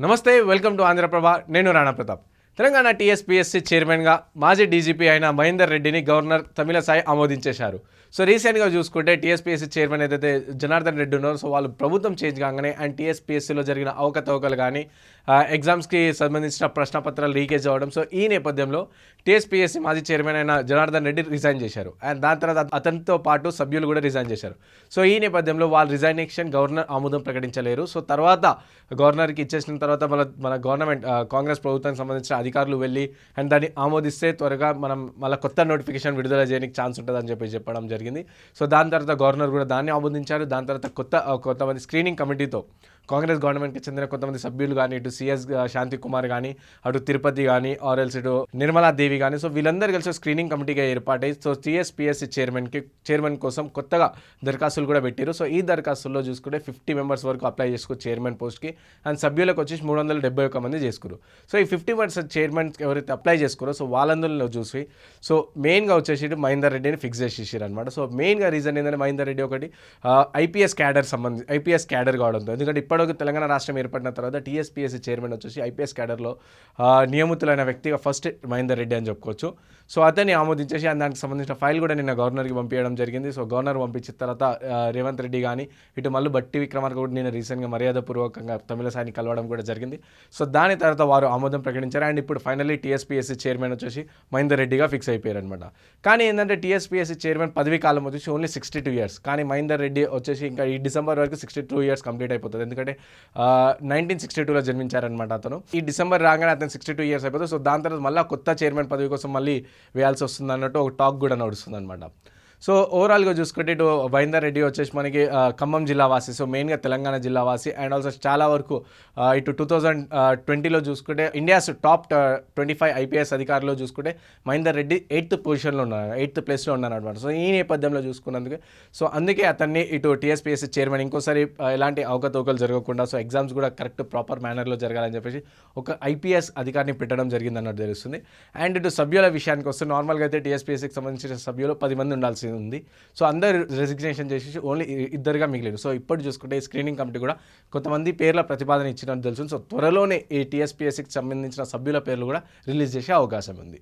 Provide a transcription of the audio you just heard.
నమస్తే, welcome to Andhraprabha. నేను Rana Pratap. Telangana TSPSC చైర్మన్గా మాజీ డీజీపీ అయిన మహేందర్ రెడ్డిని గవర్నర్ తమిళసై ఆమోదించేశారు. సో రీసెంట్గా చూసుకుంటే టీఎస్పీఎస్సీ చైర్మన్ ఏదైతే జనార్దన్ రెడ్డి ఉన్నారో, సో వాళ్ళు ప్రభుత్వం చేంజ్ కాగానే అండ్ టీఎస్పీఎస్సీలో జరిగిన అవకతవకలు కానీ ఎగ్జామ్స్కి సంబంధించిన ప్రశ్నపత్రాలు లీకేజ్ అవ్వడం, సో ఈ నేపథ్యంలో టీఎస్పీఎస్సీ మాజీ చైర్మన్ అయిన జనార్దన్ రెడ్డి రిజైన్ చేశారు. అండ్ దాని తర్వాత అతనితో పాటు సభ్యులు కూడా రిజైన్ చేశారు. సో ఈ నేపథ్యంలో వాళ్ళ రిజైనేషన్ గవర్నర్ ఆమోదం ప్రకటించలేరు. సో తర్వాత గవర్నర్కి ఇచ్చేసిన తర్వాత మన గవర్నమెంట్ కాంగ్రెస్ ప్రభుత్వానికి సంబంధించిన అధికారులు వెళ్ళి అండ్ దాన్ని ఆమోదిస్తే త్వరగా మనం మళ్ళీ కొత్త నోటిఫికేషన్ విడుదల చేయడానికి ఛాన్స్ ఉంటుందని చెప్పడం జరిగింది. సో దాని తర్వాత గవర్నర్ కూడా దాన్ని ఆమోదించారు. దాని తర్వాత కొంతమంది స్క్రీనింగ్ కమిటీతో కాంగ్రెస్ గవర్నమెంట్కి చెందిన కొంతమంది సభ్యులు కానీ, ఇటు సిఎస్ శాంతి కుమార్ కానీ, అటు తిరుపతి కానీ, ఆర్ఎల్స్ ఇటు నిర్మలాదేవి కానీ, సో వీళ్ళందరూ కలిసి స్క్రీనింగ్ కమిటీగా ఏర్పాటై సో టీఎస్పీఎస్సీ చైర్మన్ కోసం కొత్తగా దరఖాస్తులు కూడా పెట్టారు. సో ఈ దరఖాస్తుల్లో చూసుకుంటే 50 మెంబర్స్ వరకు అప్లై చేసుకోవచ్చు చైర్మన్ పోస్ట్కి. అండ్ సభ్యులకు వచ్చేసి 371 మంది చేసుకున్నారు. సో ఈ 50 చైర్మన్ ఎవరైతే అప్లై చేసుకోరో సో వాళ్ళందరిలో చూసి సో మెయిన్గా వచ్చేసి మహేందర్ రెడ్డిని ఫిక్స్ చేసేసారు అనమాట. సో మెయిన్గా రీజన్ ఏంటంటే మహేందర్ రెడ్డి ఒకటి ఐపీఎస్ క్యాడర్ కావడంతో, ఎందుకంటే ఇప్పటివరకు తెలంగాణ రాష్ట్రం ఏర్పడిన తర్వాత టీఎస్పీఎస్సీ చైర్మన్ వచ్చేసి ఐపీఎస్ క్యాడర్లో నియమితులైన వ్యక్తిగా ఫస్ట్ మహేందర్ రెడ్డి అని చెప్పుకోవచ్చు. సో అతన్ని ఆమోదించేసి దానికి సంబంధించిన ఫైల్ కూడా నిన్న గవర్నర్కి పంపించడం జరిగింది. సో గవర్నర్ పంపించిన తర్వాత రేవంత్ రెడ్డి కానీ, ఇటు మళ్ళీ బట్టి విక్రమార్క కూడా నేను రీసెంట్గా మర్యాదపూర్వకంగా తమిళసాయిని కలవడం కూడా జరిగింది. సో దాని తర్వాత వారు ఆమోదం ప్రకటించారు. అండ్ ఇప్పుడు ఫైనల్లీ టీఎస్పీఎస్సీ చైర్మన్ వచ్చేసి మహేందర్ రెడ్డిగా ఫిక్స్ అయిపోయారు అనమాట. కానీ ఏంటంటే టీఎస్పీఎస్సీ చైర్మన్ పదవి కాలం వచ్చేసి ఓన్లీ 62 ఇయర్స్. కానీ మహేందర్ రెడ్డి వచ్చేసి ఇంకా ఈ డిసెంబర్ వరకు 62 ఇయర్స్ కంప్లీట్ అయిపోతుంది. ఎందుకంటే 1962లో జన్మించారనమాట అతను. ఈ డిసెంబర్ రాగానే అతను 62 ఇయర్స్ అయిపోతుంది. సో దాని తర్వాత మళ్ళీ కొత్త చైర్మన్ పదవి కోసం మళ్ళీ వేయాల్సి వస్తుంది అన్నట్టు ఒక టాక్ కూడా నడుస్తుంది అనమాట. సో ఓవరాల్గా చూసుకుంటే ఇటు మహేందర్ రెడ్డి వచ్చేసి మనకి ఖమ్మం జిల్లా వాసి, సో మెయిన్గా తెలంగాణ జిల్లా వాసి. అండ్ ఆల్సో చాలా వరకు ఇటు 2020లో చూసుకుంటే ఇండియాస్ టాప్ 25 ఐపీఎస్ అధికారులు చూసుకుంటే మహేందర్ రెడ్డి 8th పొజిషన్లో ఉన్నారు, 8th ప్లేస్లో ఉన్నారు అనమాట. సో ఈ నేపథ్యంలో చూసుకున్నందుకు సో అందుకే అతన్ని ఇటు టీఎస్పీఎస్సీ చైర్మన్ ఇంకోసారి ఎలాంటి అవకతవకలు జరగకుండా సో ఎగ్జామ్స్ కూడా కరెక్ట్ ప్రాపర్ మేనర్లో జరగాలని చెప్పేసి ఒక ఐపీఎస్ అధికారిని పెట్టడం జరిగింది అన్నట్టు తెలుస్తుంది. అండ్ ఇటు సభ్యుల విషయానికి వస్తే నార్మల్గా అయితే టీఎస్పీఎస్సీకి సంబంధించిన సభ్యులు 10 మంది ఉండాల్సి ఉంది. సో అందరు రెసిగ్నేషన్ చేసి ఓన్లీ ఇద్దరుగా మిగిలేదు. సో ఇప్పుడు చూసుకుంటే ఈ స్క్రీనింగ్ కమిటీ కూడా కొంతమంది పేర్ల ప్రతిపాదన ఇచ్చినట్టు తెలుసు. సో త్వరలోనే ఈ టీఎస్పీఎస్సీకి సంబంధించిన సభ్యుల పేర్లు కూడా రిలీజ్ చేసే అవకాశం ఉంది.